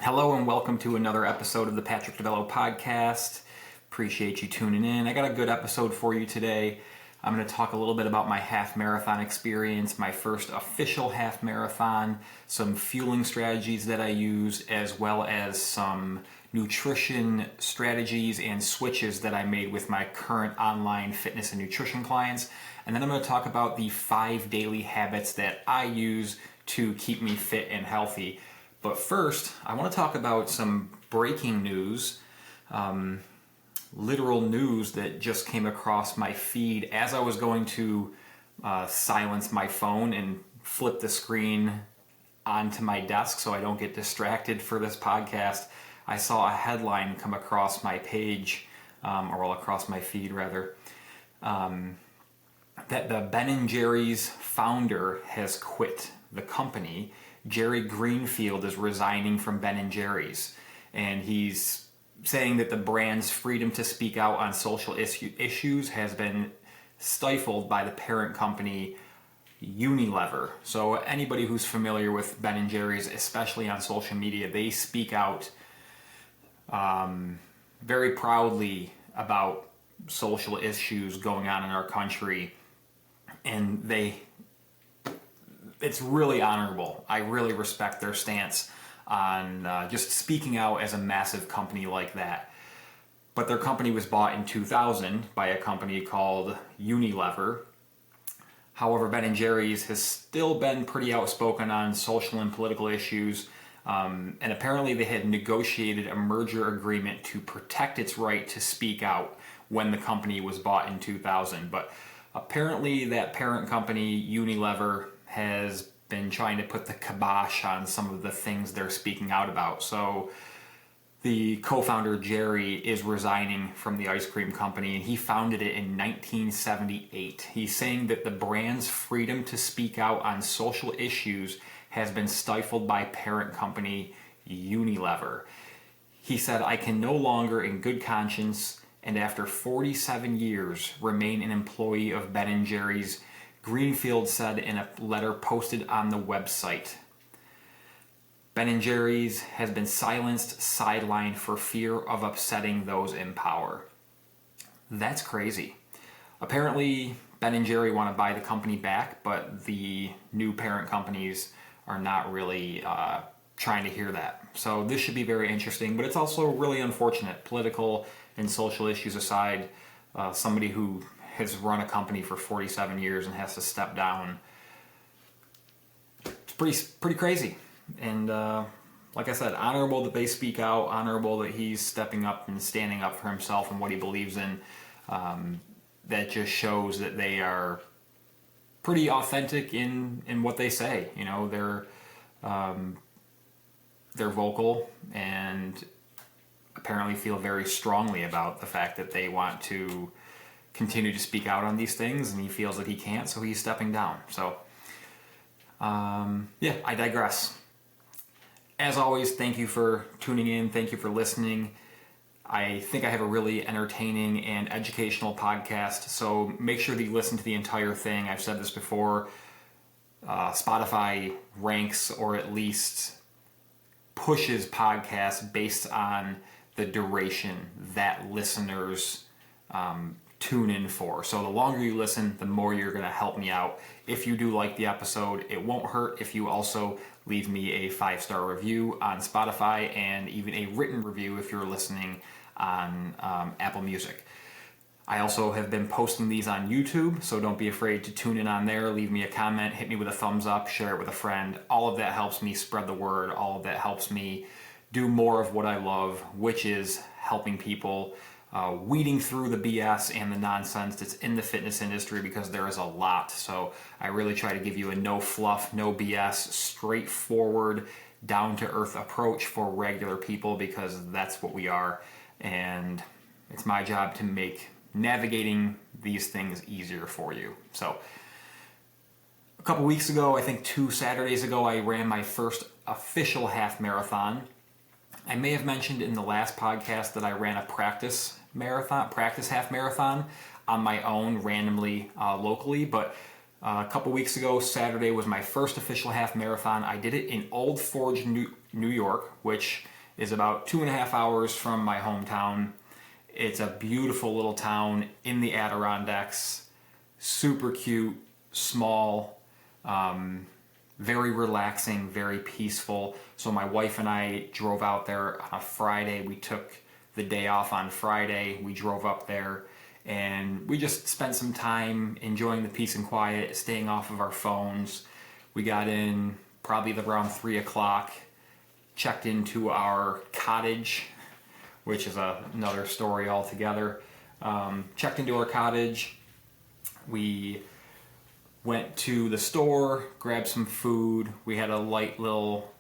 Hello and welcome to another episode of the Patrick DiBello podcast. Appreciate you tuning in. I got a good episode for you today. I'm going to talk a little bit about my half marathon experience, my first official half marathon, some fueling strategies that I use, as well as some nutrition strategies and switches that I made with my current online fitness and nutrition clients. And then I'm going to talk about the 5 daily habits that I use to keep me fit and healthy. But first, I want to talk about some breaking news, literal news that just came across my feed as I was going to silence my phone and flip the screen onto my desk so I don't get distracted for this podcast. I saw a headline come across my page, across my feed rather, that the Ben & Jerry's founder has quit the company. Jerry Greenfield is resigning from Ben & Jerry's, and he's saying that the brand's freedom to speak out on social issues has been stifled by the parent company Unilever. So anybody who's familiar with Ben & Jerry's, especially on social media, they speak out very proudly about social issues going on in our country, and it's really honorable. I really respect their stance on just speaking out as a massive company like that. But their company was bought in 2000 by a company called Unilever. However, Ben & Jerry's has still been pretty outspoken on social and political issues, and apparently they had negotiated a merger agreement to protect its right to speak out when the company was bought in 2000. But apparently that parent company, Unilever, has been trying to put the kibosh on some of the things they're speaking out about. So the co-founder Jerry is resigning from the ice cream company, and he founded it in 1978. He's saying that the brand's freedom to speak out on social issues has been stifled by parent company Unilever. He said, "I can no longer in good conscience and after 47 years remain an employee of Ben & Jerry's," Greenfield said in a letter posted on the website. Ben & Jerry's has been silenced, sidelined for fear of upsetting those in power. That's crazy. Apparently, Ben & Jerry want to buy the company back, but the new parent companies are not really trying to hear that. So this should be very interesting, but it's also really unfortunate. Political and social issues aside, somebody who has run a company for 47 years and has to step down. It's pretty crazy. And like I said, honorable that they speak out, honorable that he's stepping up and standing up for himself and what he believes in. That just shows that they are pretty authentic in what they say. You know, they're vocal and apparently feel very strongly about the fact that they want to continue to speak out on these things, and he feels that he can't, so he's stepping down. So, I digress. As always, thank you for tuning in. Thank you for listening. I think I have a really entertaining and educational podcast, so make sure that you listen to the entire thing. I've said this before. Spotify ranks, or at least pushes podcasts based on the duration that listeners tune in for. So the longer you listen, the more you're going to help me out. If you do like the episode, it won't hurt if you also leave me a 5-star review on Spotify and even a written review if you're listening on Apple Music. I also have been posting these on YouTube, so don't be afraid to tune in on there. Leave me a comment, hit me with a thumbs up, share it with a friend. All of that helps me spread the word. All of that helps me do more of what I love, which is helping people, weeding through the BS and the nonsense that's in the fitness industry, because there is a lot. So I really try to give you a no fluff, no BS, straightforward, down-to-earth approach for regular people, because that's what we are. And it's my job to make navigating these things easier for you. So a couple weeks ago, I think 2 Saturdays ago, I ran my first official half marathon. I may have mentioned in the last podcast that I ran a practice half marathon on my own randomly locally, but a couple weeks ago, Saturday was my first official half marathon. I did it in Old Forge, New York, which is about 2.5 hours from my hometown. It's a beautiful little town in the Adirondacks, super cute, small, very relaxing, very peaceful. So my wife and I drove out there on a Friday. We took the day off on Friday. We drove up there and we just spent some time enjoying the peace and quiet, staying off of our phones. We got in probably around 3 o'clock, checked into our cottage, which is another story altogether. Checked into our cottage. We went to the store, grabbed some food. We had a light little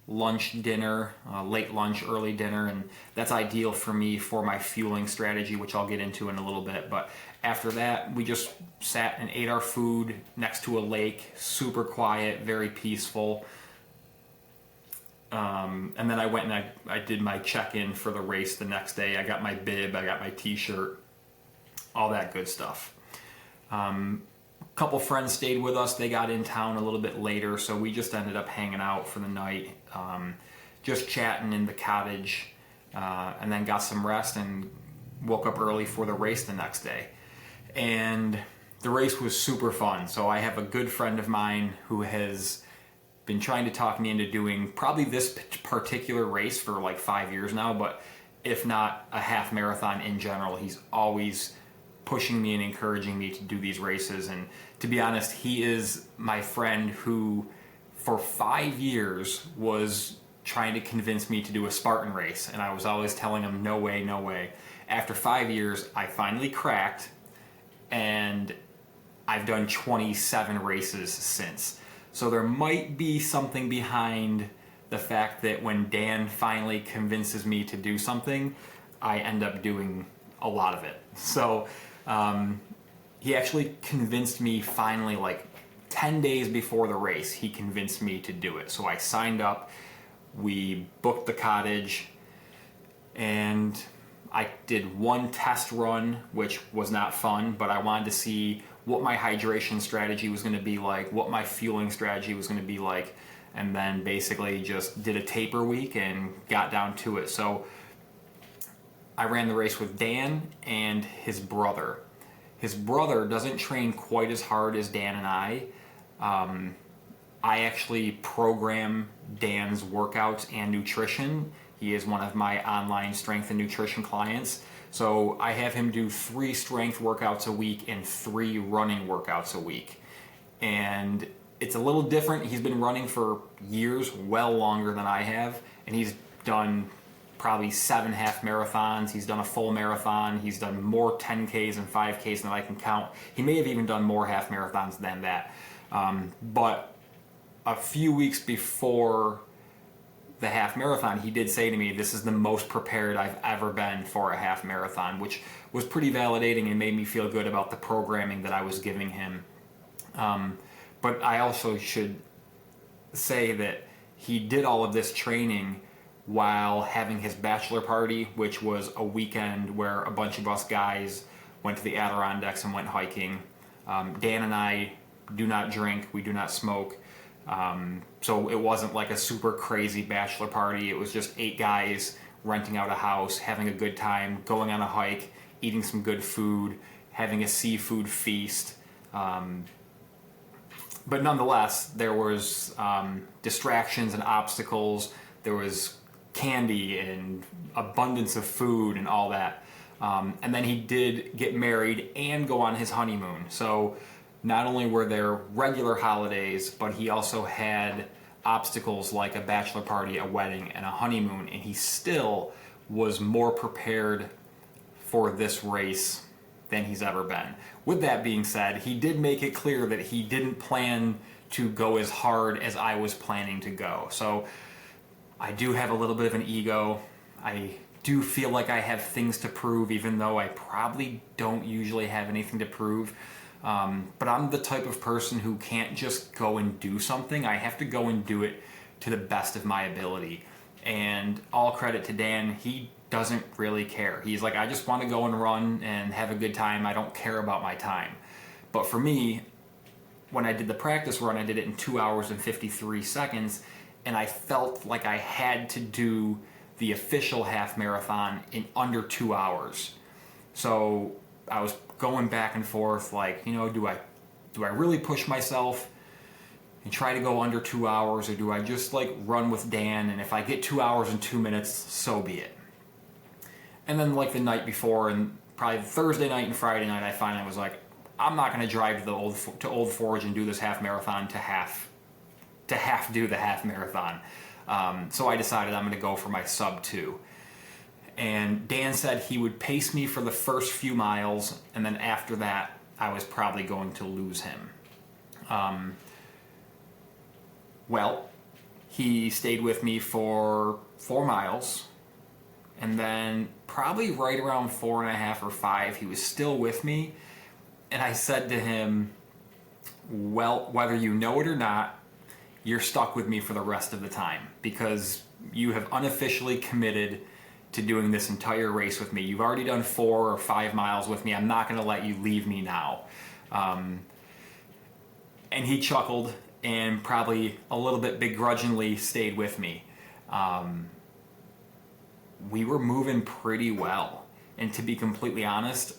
lunch dinner, late lunch, early dinner, and that's ideal for me for my fueling strategy, which I'll get into in a little bit. But after that, we just sat and ate our food next to a lake, super quiet, very peaceful. And then I went and I did my check-in for the race the next day. I got my bib, I got my t-shirt, all that good stuff. Couple friends stayed with us. They got in town a little bit later, so we just ended up hanging out for the night, just chatting in the cottage, and then got some rest and woke up early for the race the next day. And the race was super fun. So I have a good friend of mine who has been trying to talk me into doing probably this particular race for like 5 years now, but if not a half marathon in general. He's always pushing me and encouraging me to do these races. And to be honest, he is my friend who for 5 years was trying to convince me to do a Spartan race, and I was always telling him no way, no way. After 5 years, I finally cracked, and I've done 27 races since. So there might be something behind the fact that when Dan finally convinces me to do something, I end up doing a lot of it. So he actually convinced me finally, like 10 days before the race, he convinced me to do it. So I signed up, we booked the cottage, and I did one test run, which was not fun, but I wanted to see what my hydration strategy was going to be like, what my fueling strategy was going to be like, and then basically just did a taper week and got down to it. So I ran the race with Dan and his brother. His brother doesn't train quite as hard as Dan and I. I actually program Dan's workouts and nutrition. He is one of my online strength and nutrition clients. So I have him do 3 strength workouts a week and 3 running workouts a week. And it's a little different. He's been running for years, well longer than I have, and he's done probably 7 half marathons. He's done a full marathon. He's done more 10Ks and 5Ks than I can count. He may have even done more half marathons than that. But a few weeks before the half marathon, he did say to me, "This is the most prepared I've ever been for a half marathon," which was pretty validating and made me feel good about the programming that I was giving him. But I also should say that he did all of this training while having his bachelor party, which was a weekend where a bunch of us guys went to the Adirondacks and went hiking. Dan and I do not drink, we do not smoke. So it wasn't like a super crazy bachelor party. It was just 8 guys renting out a house, having a good time, going on a hike, eating some good food, having a seafood feast. But nonetheless, there was distractions and obstacles. There was candy and abundance of food and all that. And then he did get married and go on his honeymoon. So not only were there regular holidays, but he also had obstacles like a bachelor party, a wedding, and a honeymoon, and he still was more prepared for this race than he's ever been. With that being said, he did make it clear that he didn't plan to go as hard as I was planning to go. So I do have a little bit of an ego. I do feel like I have things to prove, even though I probably don't usually have anything to prove. But I'm the type of person who can't just go and do something. I have to go and do it to the best of my ability. And all credit to Dan, he doesn't really care. He's like, I just want to go and run and have a good time. I don't care about my time. But for me, when I did the practice run, I did it in 2 hours and 53 seconds, and I felt like I had to do the official half marathon in under 2 hours. So I was going back and forth, like, do I really push myself and try to go under 2 hours, or do I just like run with Dan, and if I get 2 hours and 2 minutes, so be it. And then like the night before, and probably Thursday night and Friday night, I finally was like, I'm not going to drive to Old Forge and do this half marathon to half do the half marathon. So I decided I'm going to go for my sub 2. And Dan said he would pace me for the first few miles, and then after that, I was probably going to lose him. Well, he stayed with me for 4 miles, and then probably right around 4.5 or 5, he was still with me, and I said to him, well, whether you know it or not, you're stuck with me for the rest of the time, because you have unofficially committed to doing this entire race with me. You've already done 4 or 5 miles with me. I'm not going to let you leave me now. And he chuckled and probably a little bit begrudgingly stayed with me. We were moving pretty well. And to be completely honest,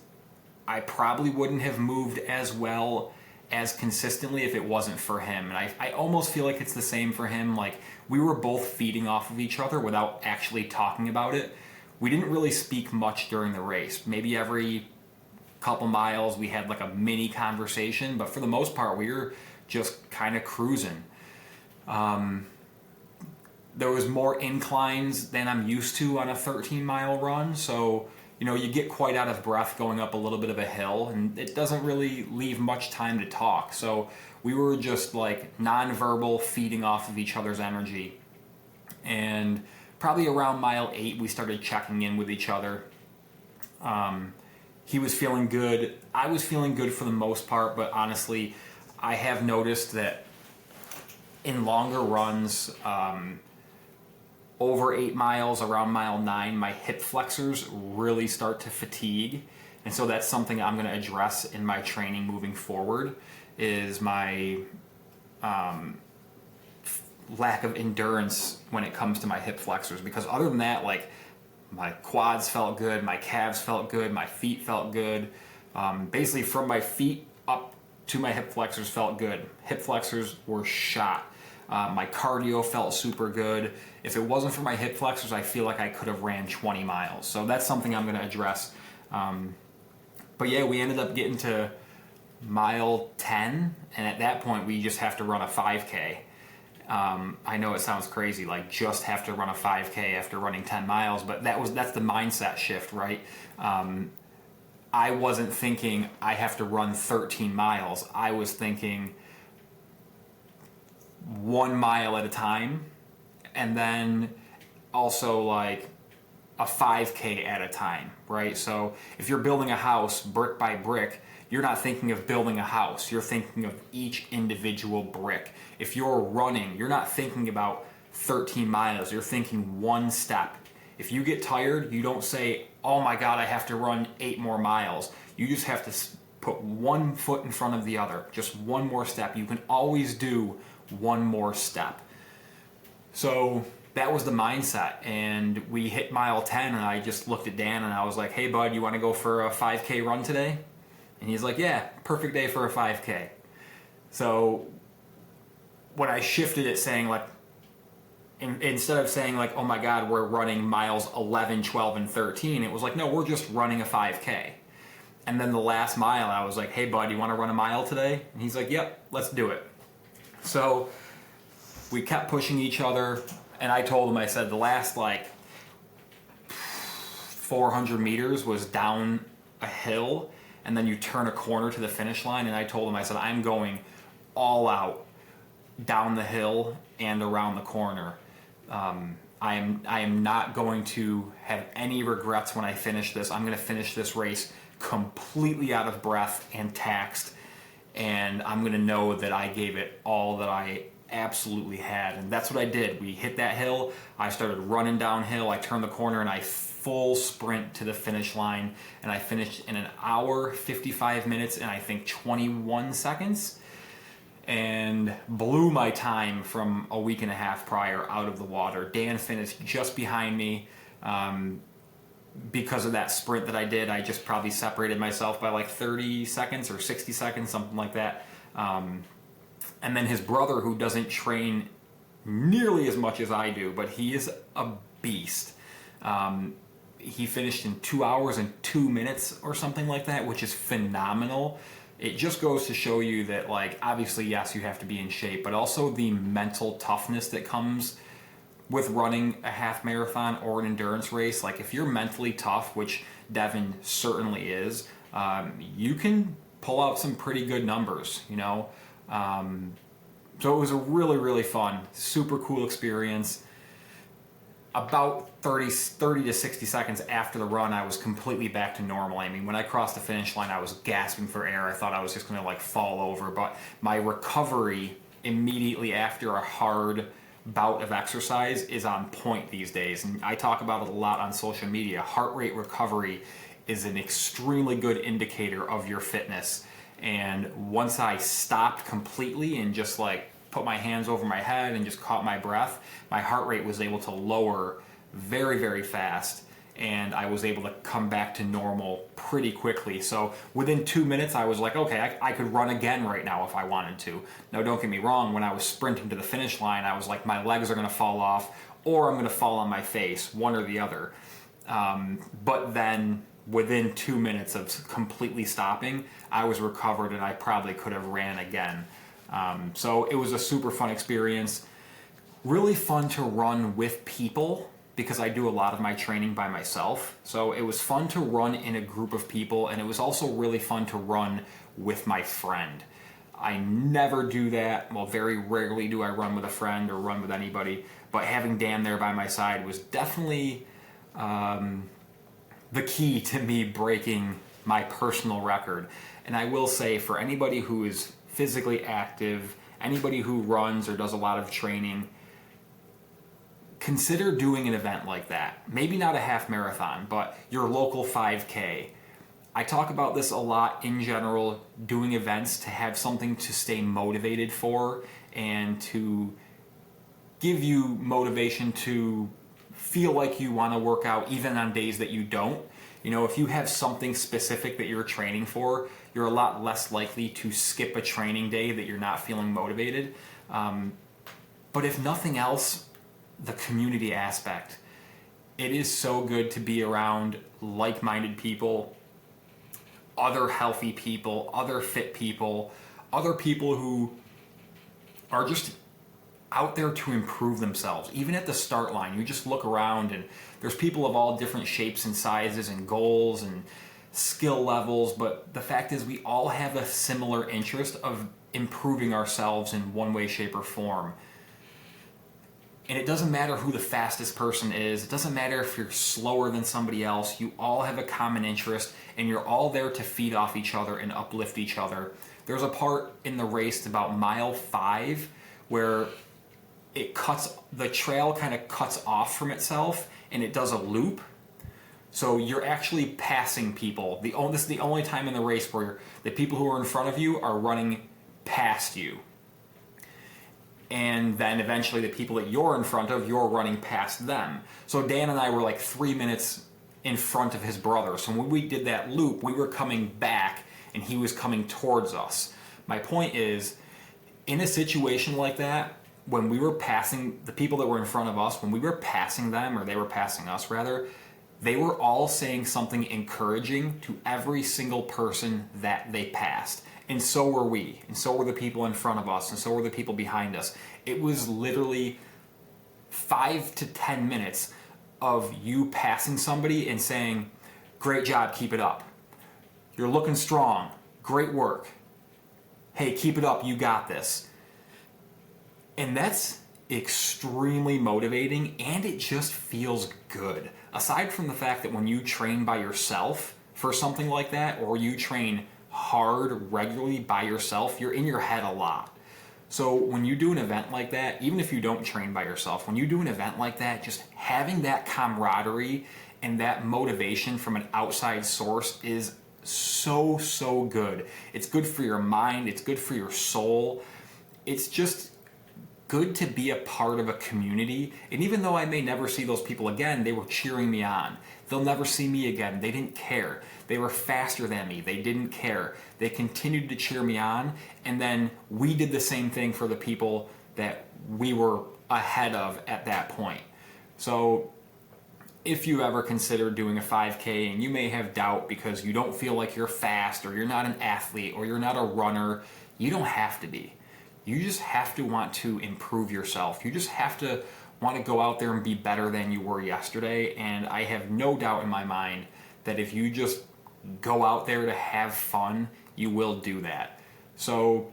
I probably wouldn't have moved as well as consistently if it wasn't for him. And I almost feel like it's the same for him. Like, we were both feeding off of each other without actually talking about it. We didn't really speak much during the race. Maybe every couple miles we had like a mini conversation, but for the most part we were just kind of cruising. There was more inclines than I'm used to on a 13-mile run, so you get quite out of breath going up a little bit of a hill, and it doesn't really leave much time to talk. So we were just like non-verbal, feeding off of each other's energy. And probably around mile 8, we started checking in with each other. He was feeling good. I was feeling good for the most part, but honestly, I have noticed that in longer runs, over 8 miles, around mile 9, my hip flexors really start to fatigue. And so that's something I'm going to address in my training moving forward, is my lack of endurance when it comes to my hip flexors. Because other than that, like, my quads felt good, my calves felt good, my feet felt good. Basically from my feet up to my hip flexors felt good. Hip flexors were shot. My cardio felt super good. If it wasn't for my hip flexors, I feel like I could have ran 20 miles. So that's something I'm going to address. But yeah, we ended up getting to mile 10, and at that point we just have to run a 5K. I know it sounds crazy, like just have to run a 5K after running 10 miles, but that's the mindset shift, right? I wasn't thinking I have to run 13 miles. I was thinking 1 mile at a time, and then also like a 5K at a time, right? So if you're building a house brick by brick, you're not thinking of building a house, you're thinking of each individual brick. If you're running, you're not thinking about 13 miles, you're thinking 1 step. If you get tired, you don't say, oh my God, I have to run 8 more miles. You just have to put 1 foot in front of the other, just 1 more step. You can always do 1 more step. So that was the mindset, and we hit mile 10, and I just looked at Dan and I was like, hey bud, you want to go for a 5K run today? And he's like, yeah, perfect day for a 5K. So when I shifted it, saying like, instead of saying like, oh my God, we're running miles 11, 12, and 13, it was like, no, we're just running a 5K. And then the last mile, I was like, hey bud, you want to run a mile today? And he's like, yep, let's do it. So we kept pushing each other, and I told him, I said, the last like 400 meters was down a hill, and then you turn a corner to the finish line, and I told him, I said, I'm going all out down the hill and around the corner. I am not going to have any regrets when I finish this. I'm going to finish this race completely out of breath and taxed, and I'm going to know that I gave it all that I absolutely had. And that's what I did. We hit that hill, I started running downhill, I turned the corner, and I full sprint to the finish line, and I finished in 1 hour, 55 minutes, and I think 21 seconds. and blew my time from a week and a half prior out of the water. Dan finished just behind me. Because of that sprint that I did, I just probably separated myself by like 30 seconds or 60 seconds, something like that. And then his brother, who doesn't train nearly as much as I do, but he is a beast. He finished in 2 hours and 2 minutes or something like that, which is phenomenal. It just goes to show you that, like, obviously, yes, you have to be in shape, but also the mental toughness that comes with running a half marathon or an endurance race. Like, if you're mentally tough, which Devin certainly is, you can pull out some pretty good numbers, you know? So it was a really, really fun, super cool experience. About 30 to 60 seconds after the run, I was completely back to normal. I mean, when I crossed the finish line, I was gasping for air. I thought I was just gonna like fall over, but my recovery immediately after a hard bout of exercise is on point these days. And I talk about it a lot on social media. Heart rate recovery is an extremely good indicator of your fitness. And once I stopped completely and just like put my hands over my head and just caught my breath, my heart rate was able to lower very, very fast. And I was able to come back to normal pretty quickly. So within 2 minutes, I was like, okay, I could run again right now if I wanted to. Now, don't get me wrong, when I was sprinting to the finish line, I was like, my legs are gonna fall off or I'm gonna fall on my face, one or the other. But then within 2 minutes of completely stopping, I was recovered and I probably could have ran again. So it was a super fun experience. Really fun to run with people, because I do a lot of my training by myself. So it was fun to run in a group of people, and it was also really fun to run with my friend. I never do that. Well, very rarely do I run with a friend or run with anybody, but having Dan there by my side was definitely the key to me breaking my personal record. And I will say, for anybody who is physically active, anybody who runs or does a lot of training, consider doing an event like that. Maybe not a half marathon, but your local 5K. I talk about this a lot in general, doing events to have something to stay motivated for and to give you motivation to feel like you want to work out even on days that you don't. You know, if you have something specific that you're training for, you're a lot less likely to skip a training day that you're not feeling motivated. But if nothing else, the community aspect. It is so good to be around like-minded people, other healthy people, other fit people, other people who are just out there to improve themselves. Even at the start line, you just look around and there's people of all different shapes and sizes and goals and skill levels, but the fact is we all have a similar interest of improving ourselves in one way, shape, or form. And it doesn't matter who the fastest person is. It doesn't matter if you're slower than somebody else. You all have a common interest, and you're all there to feed off each other and uplift each other. There's a part in the race about mile 5 where the trail kind of cuts off from itself, and it does a loop. So you're actually passing people. This is the only time in the race where the people who are in front of you are running past you. And then eventually the people that you're in front of, you're running past them. So Dan and I were like 3 minutes in front of his brother. So when we did that loop, we were coming back and he was coming towards us. My point is, in a situation like that, when we were passing the people that were in front of us, when we were passing them, or they were passing us rather, they were all saying something encouraging to every single person that they passed. And so were we, and so were the people in front of us, and so were the people behind us. It was literally 5 to 10 minutes of you passing somebody and saying, "Great job, keep it up. You're looking strong, great work. Hey, keep it up, you got this." And that's extremely motivating, and it just feels good. Aside from the fact that when you train by yourself for something like that, or you train hard regularly by yourself, you're in your head a lot. So when you do an event like that, even if you don't train by yourself, when you do an event like that, just having that camaraderie and that motivation from an outside source is so good. It's good for your mind, it's good for your soul. it's just good to be a part of a community. And even though I may never see those people again, they were cheering me on. They'll never see me again. They didn't care. They were faster than me. They didn't care. They continued to cheer me on. And then we did the same thing for the people that we were ahead of at that point. So if you ever consider doing a 5K and you may have doubt because you don't feel like you're fast or you're not an athlete or you're not a runner, you don't have to be. You just have to want to improve yourself. You just have to want to go out there and be better than you were yesterday. And I have no doubt in my mind that if you just go out there to have fun, you will do that. So,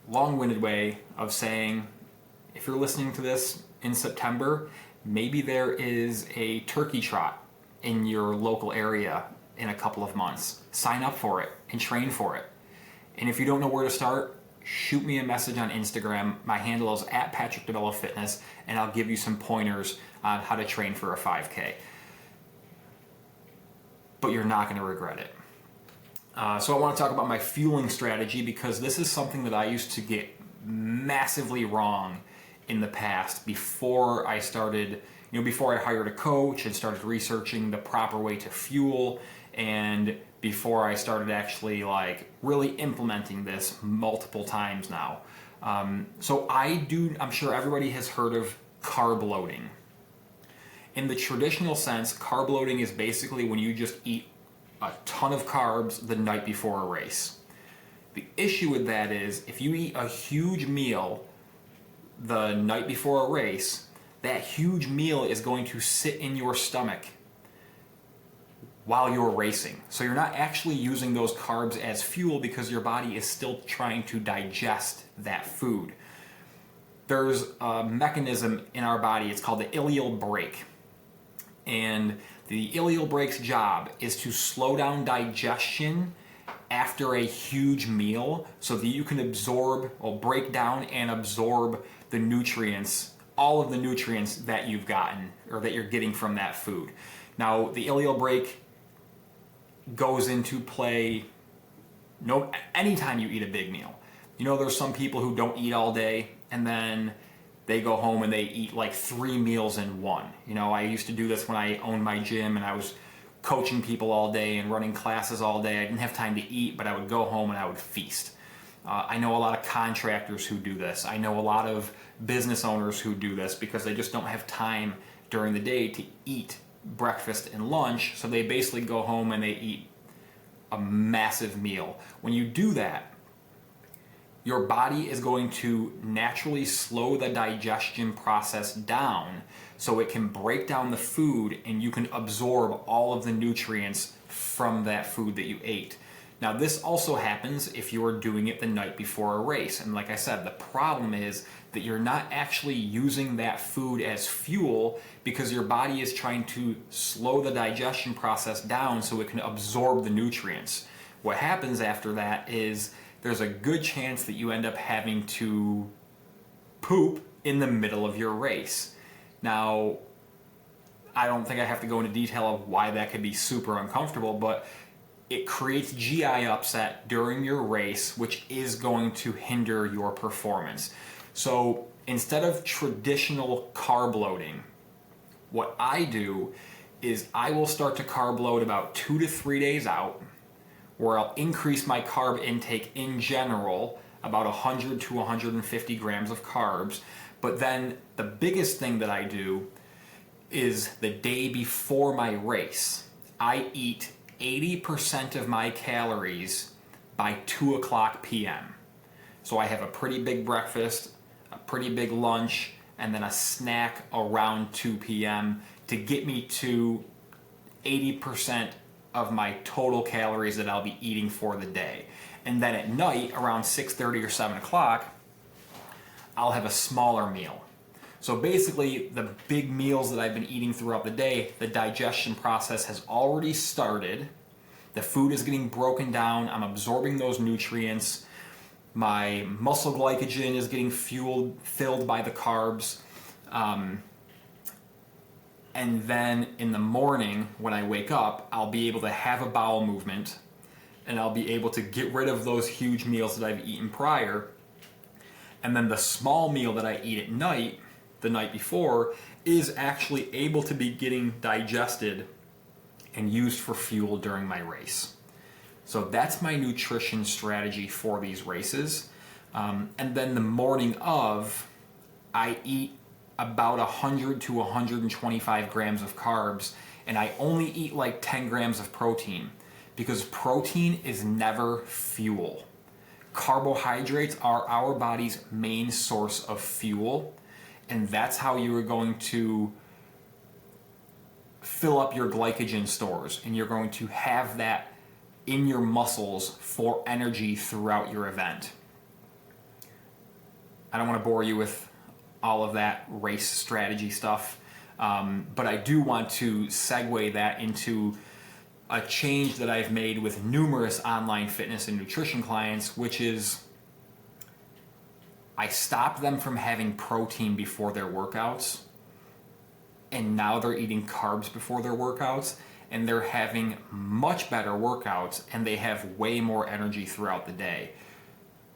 long-winded way of saying, if you're listening to this in September, maybe there is a turkey trot in your local area in a couple of months. Sign up for it and train for it. And if you don't know where to start, shoot me a message on Instagram. My handle is at Patrick DiBello Fitness, and I'll give you some pointers on how to train for a 5K. But you're not going to regret it. So I want to talk about my fueling strategy, because this is something that I used to get massively wrong in the past before I started, before I hired a coach and started researching the proper way to fuel, and before I started actually really implementing this multiple times now. So I'm sure everybody has heard of carb loading. In the traditional sense, carb loading is basically when you just eat a ton of carbs the night before a race. The issue with that is if you eat a huge meal the night before a race, that huge meal is going to sit in your stomach while you're racing. So you're not actually using those carbs as fuel because your body is still trying to digest that food. There's a mechanism in our body, it's called the ileal brake. And the ileal brake's job is to slow down digestion after a huge meal so that you can break down and absorb the nutrients, all of the nutrients that you've gotten or that you're getting from that food. Now, the ileal brake goes into play anytime you eat a big meal. There's some people who don't eat all day and then they go home and they eat 3 meals in one. I used to do this when I owned my gym and I was coaching people all day and running classes all day. I didn't have time to eat, but I would go home and I would feast. I know a lot of contractors who do this. I know a lot of business owners who do this because they just don't have time during the day to eat breakfast and lunch, so they basically go home and they eat a massive meal. When you do that, your body is going to naturally slow the digestion process down so it can break down the food and you can absorb all of the nutrients from that food that you ate. Now, this also happens if you are doing it the night before a race. And like I said, the problem is that you're not actually using that food as fuel because your body is trying to slow the digestion process down so it can absorb the nutrients. What happens after that is there's a good chance that you end up having to poop in the middle of your race. Now, I don't think I have to go into detail of why that could be super uncomfortable, but it creates GI upset during your race, which is going to hinder your performance. So instead of traditional carb loading, what I do is I will start to carb load about 2 to 3 days out, where I'll increase my carb intake in general, about 100 to 150 grams of carbs. But then the biggest thing that I do is the day before my race, I eat 80% of my calories by 2 o'clock p.m. So I have a pretty big breakfast, a pretty big lunch, and then a snack around 2 p.m. to get me to 80% of my total calories that I'll be eating for the day. And then at night, around 6:30 or 7 o'clock, I'll have a smaller meal. So basically, the big meals that I've been eating throughout the day, the digestion process has already started. The food is getting broken down. I'm absorbing those nutrients. My muscle glycogen is getting filled by the carbs. And then in the morning, when I wake up, I'll be able to have a bowel movement. and I'll be able to get rid of those huge meals that I've eaten prior. And then the small meal that I eat at night, the night before, is actually able to be getting digested and used for fuel during my race. So that's my nutrition strategy for these races. And then the morning of, I eat about 100 to 125 grams of carbs, and I only eat like 10 grams of protein, because protein is never fuel. Carbohydrates are our body's main source of fuel, and that's how you are going to fill up your glycogen stores, and you're going to have that in your muscles for energy throughout your event. I don't want to bore you with all of that race strategy stuff, but I do want to segue that into a change that I've made with numerous online fitness and nutrition clients, which is I stopped them from having protein before their workouts, and now they're eating carbs before their workouts, and they're having much better workouts, and they have way more energy throughout the day.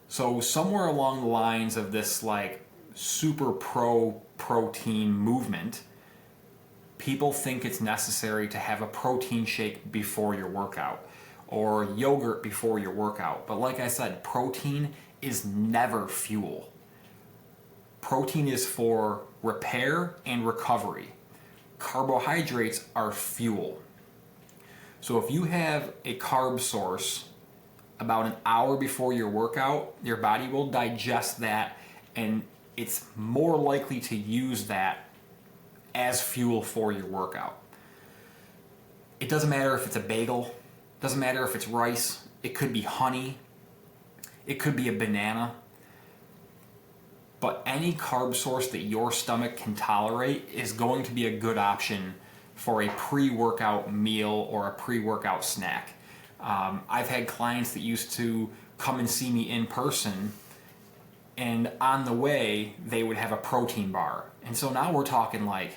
So somewhere along the lines of this like super pro protein movement, people think it's necessary to have a protein shake before your workout or yogurt before your workout. But like I said, protein is never fuel. Protein is for repair and recovery. Carbohydrates are fuel. So if you have a carb source about an hour before your workout, your body will digest that, and it's more likely to use that as fuel for your workout. It doesn't matter if it's a bagel, doesn't matter if it's rice, it could be honey, it could be a banana, but any carb source that your stomach can tolerate is going to be a good option for a pre-workout meal or a pre-workout snack. I've had clients that used to come and see me in person, and on the way they would have a protein bar. And so now we're talking like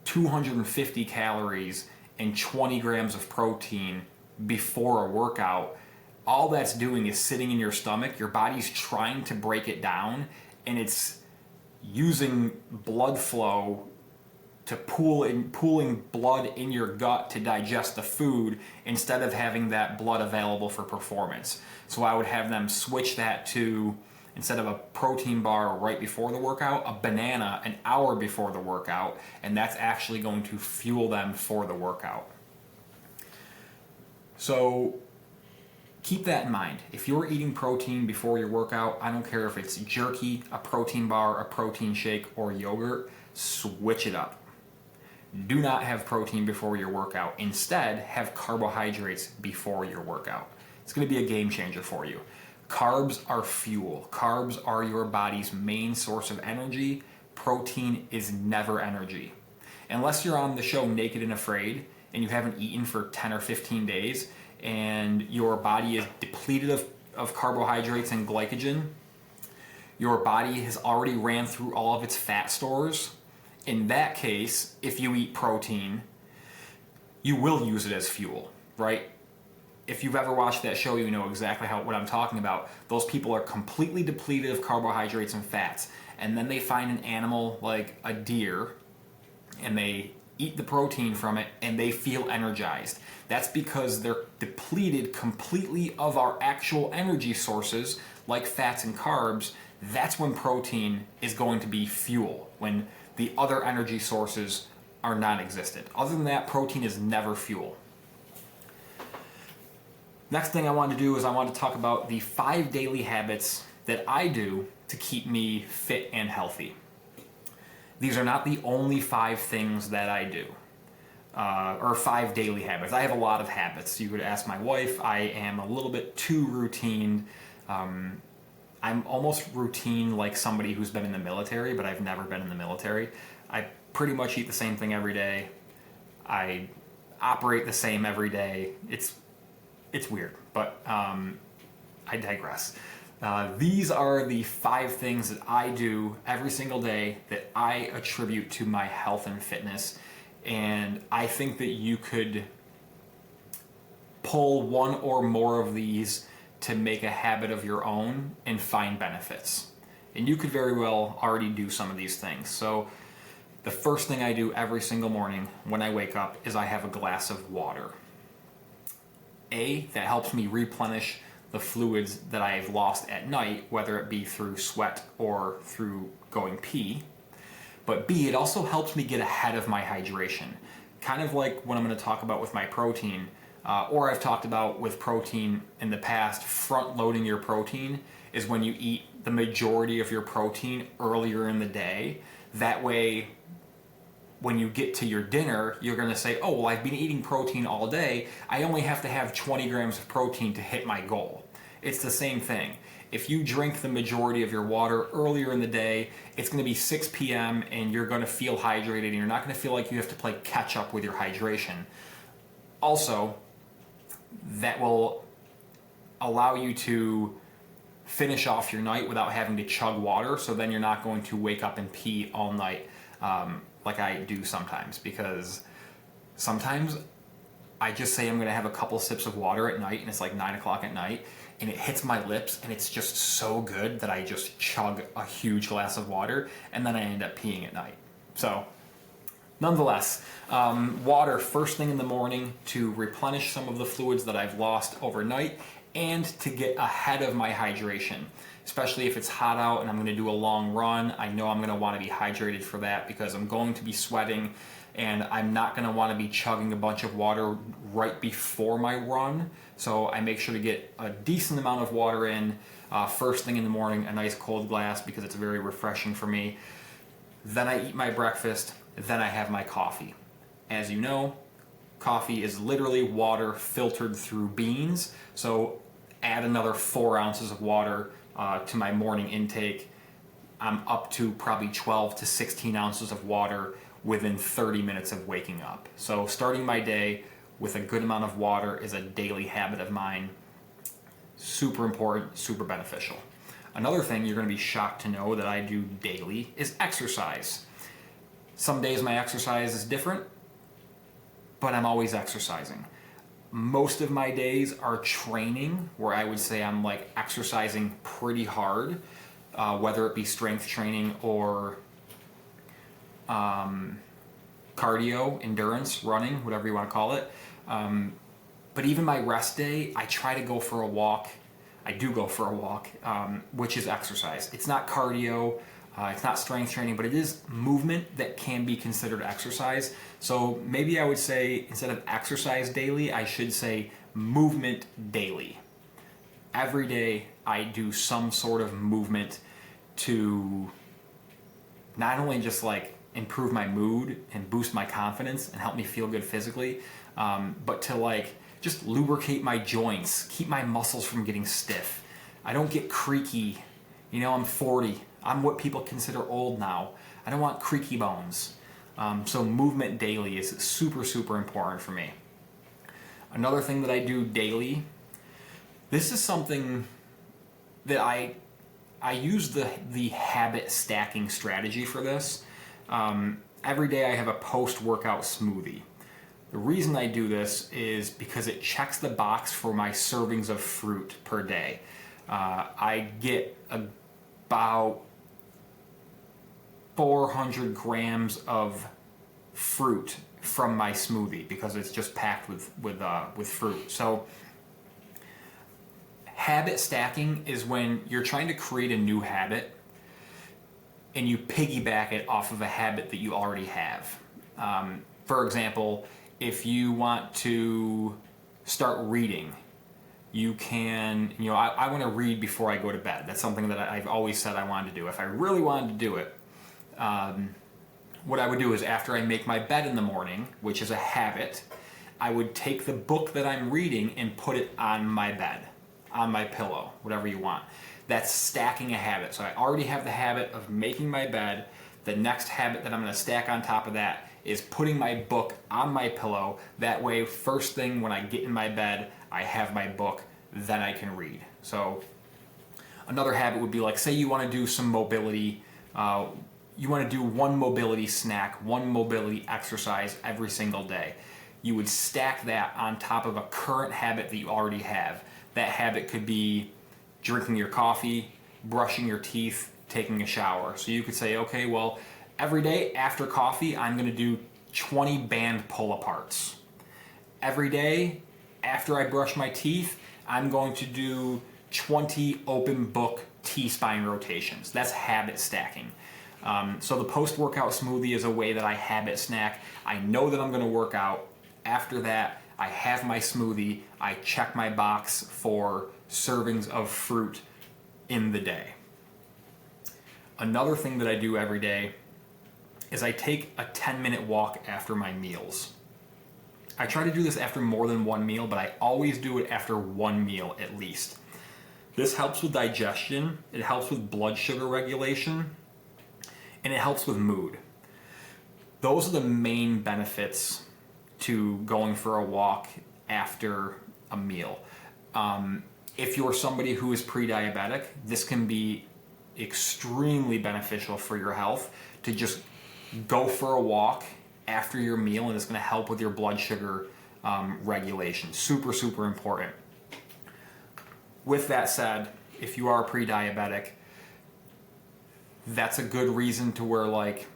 250 calories and 20 grams of protein before a workout. All that's doing is sitting in your stomach. Your body's trying to break it down, and it's using blood flow to pooling blood in your gut to digest the food instead of having that blood available for performance. So I would have them switch that to, instead of a protein bar right before the workout, a banana an hour before the workout, and that's actually going to fuel them for the workout. So keep that in mind. If you're eating protein before your workout, I don't care if it's jerky, a protein bar, a protein shake, or yogurt, switch it up. Do not have protein before your workout. Instead, have carbohydrates before your workout. It's going to be a game changer for you. Carbs are fuel. Carbs are your body's main source of energy. Protein is never energy. Unless you're on the show Naked and Afraid and you haven't eaten for 10 or 15 days and your body is depleted of carbohydrates and glycogen, your body has already ran through all of its fat stores. In that case, if you eat protein, you will use it as fuel, right? If you've ever watched that show, you know exactly what I'm talking about. Those people are completely depleted of carbohydrates and fats, and then they find an animal like a deer, and they eat the protein from it, and they feel energized. That's because they're depleted completely of our actual energy sources, like fats and carbs. That's when protein is going to be fuel, when the other energy sources are non-existent. Other than that, protein is never fuel. Next thing I want to do is I want to talk about the 5 daily habits that I do to keep me fit and healthy. These are not the only 5 things that I do, or 5 daily habits. I have a lot of habits. You could ask my wife. I am a little bit too routine. I'm almost routine like somebody who's been in the military, but I've never been in the military. I pretty much eat the same thing every day. I operate the same every day. It's weird, but I digress. These are the 5 things that I do every single day that I attribute to my health and fitness, and I think that you could pull one or more of these to make a habit of your own and find benefits. And you could very well already do some of these things. So the first thing I do every single morning when I wake up is I have a glass of water. That helps me replenish the fluids that I've lost at night, whether it be through sweat or through going pee. But B, it also helps me get ahead of my hydration. Kind of like what I'm going to talk about with my protein, or I've talked about with protein in the past, front loading your protein is when you eat the majority of your protein earlier in the day. That way, when you get to your dinner, you're going to say, oh, well, I've been eating protein all day. I only have to have 20 grams of protein to hit my goal. It's the same thing. If you drink the majority of your water earlier in the day, it's going to be 6 p.m. and you're going to feel hydrated and you're not going to feel like you have to play catch up with your hydration. Also, that will allow you to finish off your night without having to chug water, so then you're not going to wake up and pee all night like I do sometimes, because sometimes I just say I'm going to have a couple sips of water at night and it's like 9 o'clock at night and it hits my lips and it's just so good that I just chug a huge glass of water and then I end up peeing at night. So nonetheless, water first thing in the morning to replenish some of the fluids that I've lost overnight and to get ahead of my hydration. Especially if it's hot out and I'm going to do a long run, I know I'm going to want to be hydrated for that because I'm going to be sweating and I'm not going to want to be chugging a bunch of water right before my run. So I make sure to get a decent amount of water in first thing in the morning, a nice cold glass because it's very refreshing for me. Then I eat my breakfast, then I have my coffee. As you know, coffee is literally water filtered through beans. So add another 4 ounces of water to my morning intake. I'm up to probably 12 to 16 ounces of water within 30 minutes of waking up. So starting my day with a good amount of water is a daily habit of mine. Super important, super beneficial. Another thing you're going to be shocked to know that I do daily is exercise. Some days my exercise is different, but I'm always exercising. Most of my days are training, where I would say I'm like exercising pretty hard, whether it be strength training or cardio, endurance, running, whatever you want to call it. But even my rest day, I try to go for a walk. I do go for a walk, which is exercise. It's not cardio, it's not strength training, but it is movement that can be considered exercise. So maybe I would say instead of exercise daily, I should say movement daily. Every day I do some sort of movement to not only just like improve my mood and boost my confidence and help me feel good physically, but to like just lubricate my joints, keep my muscles from getting stiff. I don't get creaky. You know, I'm 40. I'm what people consider old now. I don't want creaky bones. So movement daily is super, super important for me. Another thing that I do daily, this is something that I use the habit stacking strategy for this. Every day I have a post-workout smoothie. The reason I do this is because it checks the box for my servings of fruit per day. I get about 400 grams of fruit from my smoothie because it's just packed with fruit. So habit stacking is when you're trying to create a new habit and you piggyback it off of a habit that you already have. For example, if you want to start reading, you can, I want to read before I go to bed. That's something that I've always said I wanted to do. If I really wanted to do it, what I would do is after I make my bed in the morning, which is a habit, I would take the book that I'm reading and put it on my bed, on my pillow, whatever you want. That's stacking a habit. So I already have the habit of making my bed. The next habit that I'm going to stack on top of that is putting my book on my pillow. That way, first thing when I get in my bed, I have my book, then I can read. So another habit would be like, say you want to do some mobility, you want to do one mobility snack, one mobility exercise every single day. you would stack that on top of a current habit that you already have. That habit could be drinking your coffee, brushing your teeth, taking a shower. So you could say, okay, well, every day after coffee, I'm going to do 20 band pull-aparts. Every day after I brush my teeth, I'm going to do 20 open book T-spine rotations. That's habit stacking. So the post-workout smoothie is a way that I habit snack. I know that I'm going to work out. After that, I have my smoothie. I check my box for servings of fruit in the day. Another thing that I do every day is I take a 10-minute walk after my meals. I try to do this after more than one meal, but I always do it after one meal at least. This helps with digestion, it helps with blood sugar regulation, and it helps with mood. Those are the main benefits to going for a walk after a meal. If you're somebody who is pre-diabetic, this can be extremely beneficial for your health to just go for a walk after your meal, and it's going to help with your blood sugar regulation. Super, super important. With that said, if you are pre-diabetic, that's a good reason to where, like,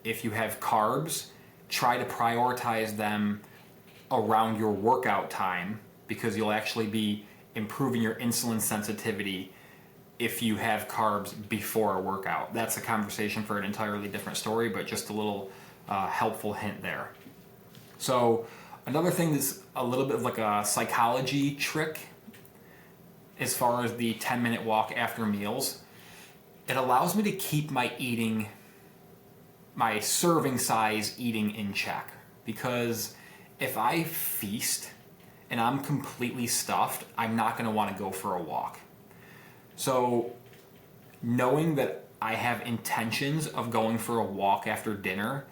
if you have carbs, try to prioritize them around your workout time, because you'll actually be improving your insulin sensitivity if you have carbs before a workout. That's a conversation for an entirely different story, but just a little helpful hint there. So another thing that's a little bit of like a psychology trick as far as the 10-minute walk after meals, it allows me to keep my eating, my serving size eating in check. Because if I feast and I'm completely stuffed, I'm not going to want to go for a walk. So knowing that I have intentions of going for a walk after dinner,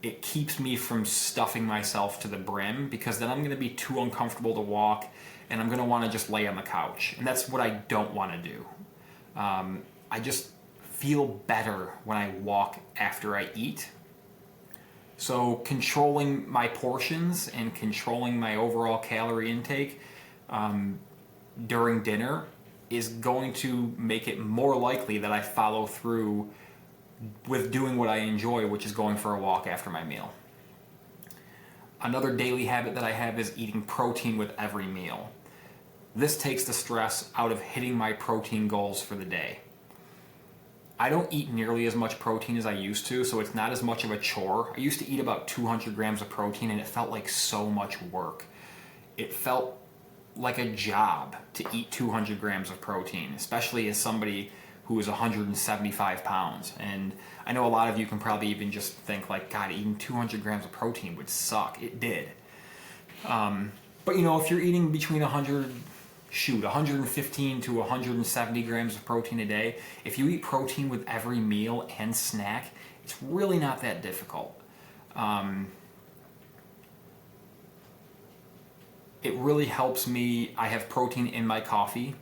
it keeps me from stuffing myself to the brim, because then I'm going to be too uncomfortable to walk and I'm going to want to just lay on the couch. And that's what I don't want to do. I just feel better when I walk after I eat. So controlling my portions and controlling my overall calorie intake during dinner is going to make it more likely that I follow through with doing what I enjoy, which is going for a walk after my meal. Another daily habit that I have is eating protein with every meal. This takes the stress out of hitting my protein goals for the day. I don't eat nearly as much protein as I used to, so it's not as much of a chore. I used to eat about 200 grams of protein, and it felt like so much work. It felt like a job to eat 200 grams of protein, especially as somebody who is 175 pounds. And I know a lot of you can probably even just think like, God, eating 200 grams of protein would suck. It did. But you know, if you're eating between 115 to 170 grams of protein a day, if you eat protein with every meal and snack, it's really not that difficult. It really helps me. I have protein in my coffee,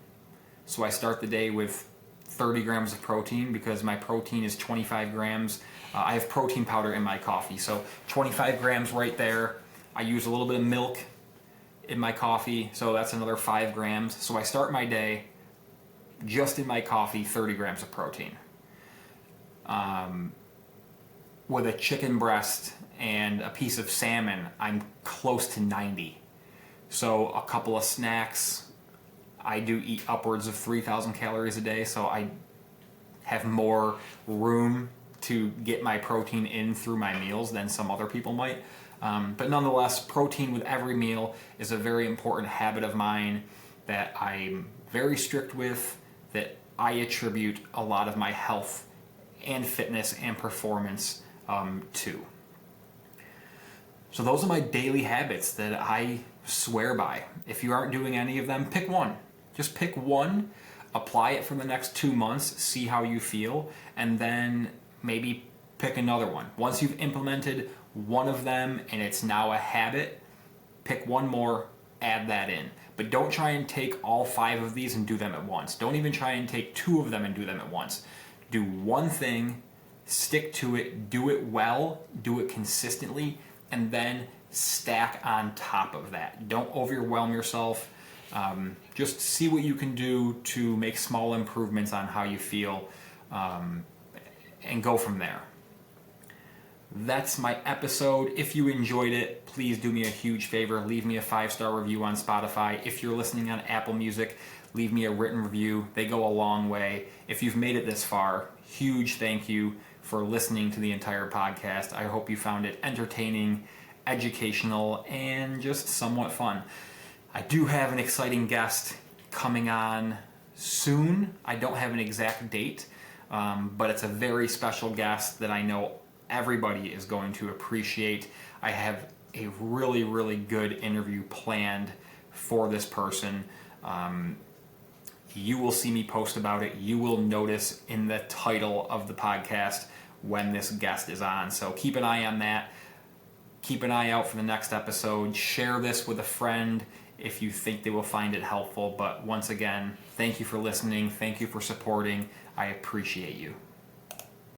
so I start the day with 30 grams of protein because my protein is 25 grams. I have protein powder in my coffee, so 25 grams right there. I use a little bit of milk in my coffee, so that's another 5 grams. So I start my day just in my coffee, 30 grams of protein. With a chicken breast and a piece of salmon, I'm close to 90. So a couple of snacks, I do eat upwards of 3,000 calories a day, so I have more room to get my protein in through my meals than some other people might. But nonetheless, protein with every meal is a very important habit of mine that I'm very strict with, that I attribute a lot of my health and fitness and performance to. So those are my daily habits that I swear by. If you aren't doing any of them, pick one. Just pick one, apply it for the next 2 months, see how you feel, and then maybe pick another one. Once you've implemented one of them and it's now a habit, pick one more, add that in. But don't try and take all 5 of these and do them at once. Don't even try and take 2 of them and do them at once. Do one thing, stick to it, do it well, do it consistently, and then stack on top of that. Don't overwhelm yourself. Just see what you can do to make small improvements on how you feel, and go from there. That's my episode. If you enjoyed it, please do me a huge favor. Leave me a 5-star review on Spotify. If you're listening on Apple Music, leave me a written review. They go a long way. If you've made it this far, huge thank you for listening to the entire podcast. I hope you found it entertaining, educational, and just somewhat fun. I do have an exciting guest coming on soon. I don't have an exact date, but it's a very special guest that I know everybody is going to appreciate. I have a really, really good interview planned for this person. You will see me post about it. You will notice in the title of the podcast when this guest is on. So keep an eye on that. Keep an eye out for the next episode. Share this with a friend if you think they will find it helpful. But once again, thank you for listening. Thank you for supporting. I appreciate you.